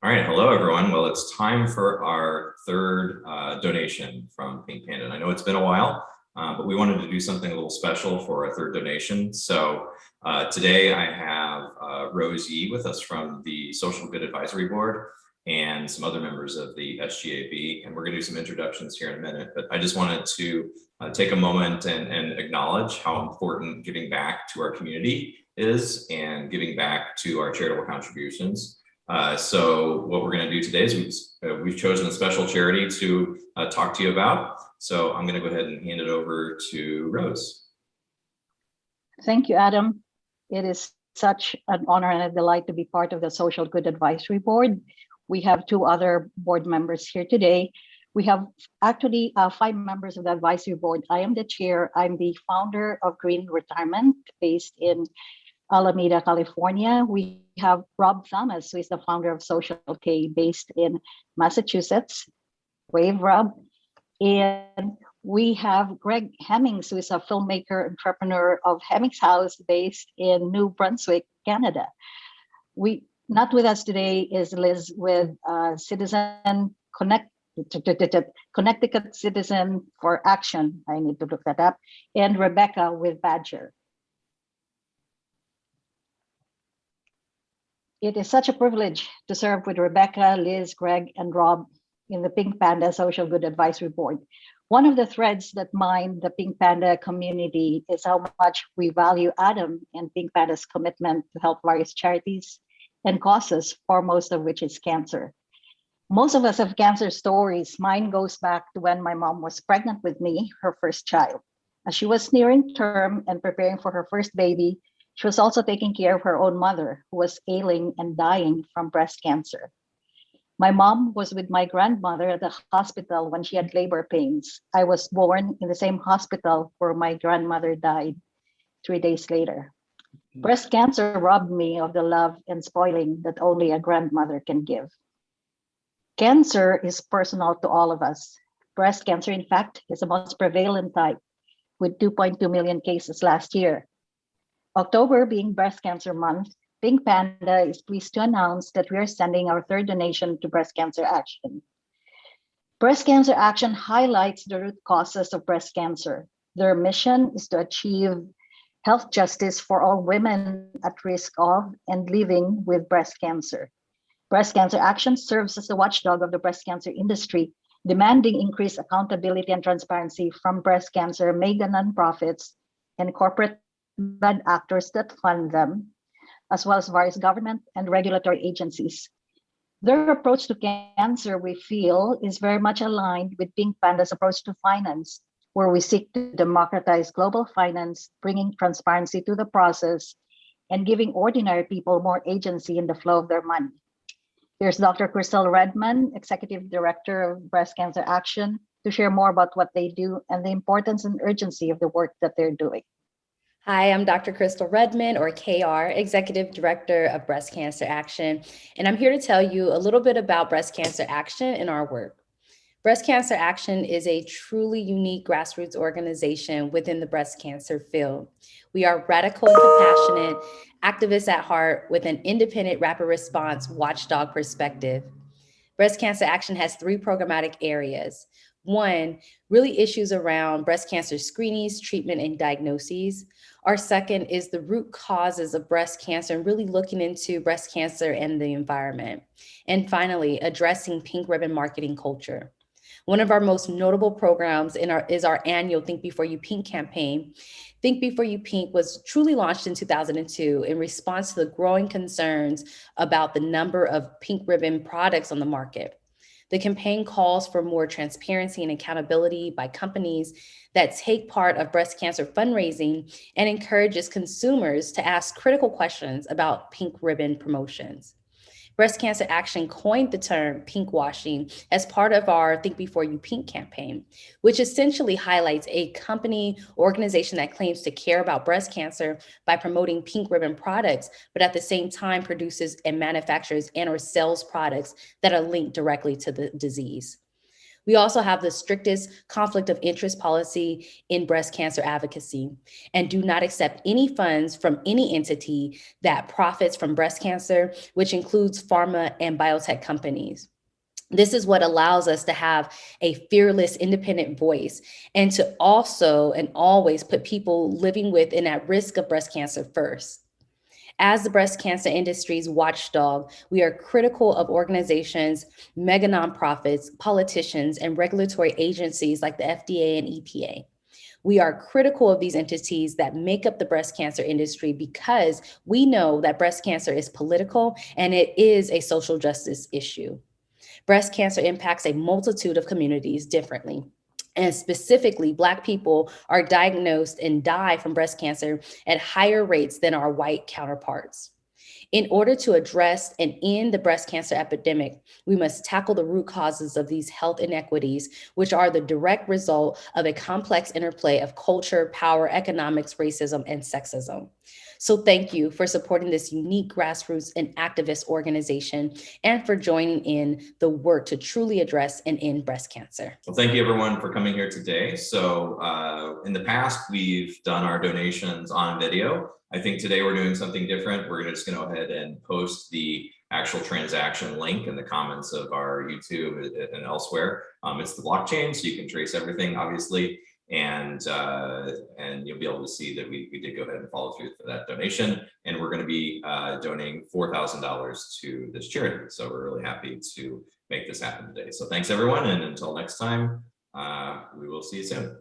All right, hello everyone. Well, it's time for our third donation from PinkPanda. And I know it's been a while, but we wanted to do something a little special for our third donation. So today I have Rose Yee with us from the Social Good Advisory Board and some other members of the SGAB. And we're gonna do some introductions here in a minute, but I just wanted to take a moment and acknowledge how important giving back to our community is and giving back to our charitable contributions. So what we're going to do today is we've chosen a special charity to talk to you about. So I'm going to go ahead and hand it over to Rose. Thank you, Adam. It is such an honor and a delight to be part of the Social Good Advisory Board. We have two other board members here today. We have actually 5 members of the advisory board. I am the chair. I'm the founder of Green Retirement based in Alameda, California. We have Rob Thomas, who is the founder of Social K based in Massachusetts. Wave, Rob. And we have Greg Hemmings, who is a filmmaker, entrepreneur of Hemmings House based in New Brunswick, Canada. Not with us today is Liz with Connecticut Citizen for Action. I need to look that up. And Rebecca with Badger. It is such a privilege to serve with Rebecca, Liz, Greg, and Rob in the PinkPanda Social Good Advisory Board. One of the threads that bind the PinkPanda community is how much we value Adam and PinkPanda's commitment to help various charities and causes, foremost of which is cancer. Most of us have cancer stories. Mine goes back to when my mom was pregnant with me, her first child. As she was nearing term and preparing for her first baby, she was also taking care of her own mother, who was ailing and dying from breast cancer. My mom was with my grandmother at the hospital when she had labor pains. I was born in the same hospital where my grandmother died 3 days later. Breast cancer robbed me of the love and spoiling that only a grandmother can give. Cancer is personal to all of us. Breast cancer, in fact, is the most prevalent type, with 2.2 million cases last year. October being Breast Cancer Month, PinkPanda is pleased to announce that we are sending our third donation to Breast Cancer Action. Breast Cancer Action highlights the root causes of breast cancer. Their mission is to achieve health justice for all women at risk of and living with breast cancer. Breast Cancer Action serves as the watchdog of the breast cancer industry, demanding increased accountability and transparency from breast cancer mega nonprofits and corporate bad actors that fund them, as well as various government and regulatory agencies. Their approach to cancer, we feel, is very much aligned with PinkPanda's approach to finance, where we seek to democratize global finance, bringing transparency to the process and giving ordinary people more agency in the flow of their money. Here's Dr. Crystal Redman, Executive Director of Breast Cancer Action, to share more about what they do and the importance and urgency of the work that they're doing. Hi, I'm Dr. Crystal Redman, or KR, Executive Director of Breast Cancer Action, and I'm here to tell you a little bit about Breast Cancer Action and our work. Breast Cancer Action is a truly unique grassroots organization within the breast cancer field. We are radical and compassionate activists at heart with an independent rapid response watchdog perspective. Breast Cancer Action has 3 programmatic areas. 1, really issues around breast cancer screenings, treatment, and diagnoses. Our second is the root causes of breast cancer and really looking into breast cancer and the environment. And finally, addressing pink ribbon marketing culture. One of our most notable programs is our annual Think Before You Pink campaign. Think Before You Pink was truly launched in 2002 in response to the growing concerns about the number of pink ribbon products on the market. The campaign calls for more transparency and accountability by companies that take part of breast cancer fundraising and encourages consumers to ask critical questions about pink ribbon promotions. Breast Cancer Action coined the term pink washing as part of our Think Before You Pink campaign, which essentially highlights a company organization that claims to care about breast cancer by promoting pink ribbon products, but at the same time produces and manufactures and or sells products that are linked directly to the disease. We also have the strictest conflict of interest policy in breast cancer advocacy and do not accept any funds from any entity that profits from breast cancer, which includes pharma and biotech companies. This is what allows us to have a fearless, independent voice and to also and always put people living with and at risk of breast cancer first. As the breast cancer industry's watchdog, we are critical of organizations, mega nonprofits, politicians, and regulatory agencies like the FDA and EPA. We are critical of these entities that make up the breast cancer industry because we know that breast cancer is political and it is a social justice issue. Breast cancer impacts a multitude of communities differently. And specifically, Black people are diagnosed and die from breast cancer at higher rates than our white counterparts. In order to address and end the breast cancer epidemic, we must tackle the root causes of these health inequities, which are the direct result of a complex interplay of culture, power, economics, racism, and sexism. So thank you for supporting this unique grassroots and activist organization and for joining in the work to truly address and end breast cancer. Well, thank you everyone for coming here today. So in the past, we've done our donations on video. I think today we're doing something different. We're just going to go ahead and post the actual transaction link in the comments of our YouTube and elsewhere. It's the blockchain, so you can trace everything, obviously, and you'll be able to see that we did go ahead and follow through for that donation. And we're going to be donating $4,000 to this charity. So we're really happy to make this happen today. So thanks everyone, and until next time, we will see you soon.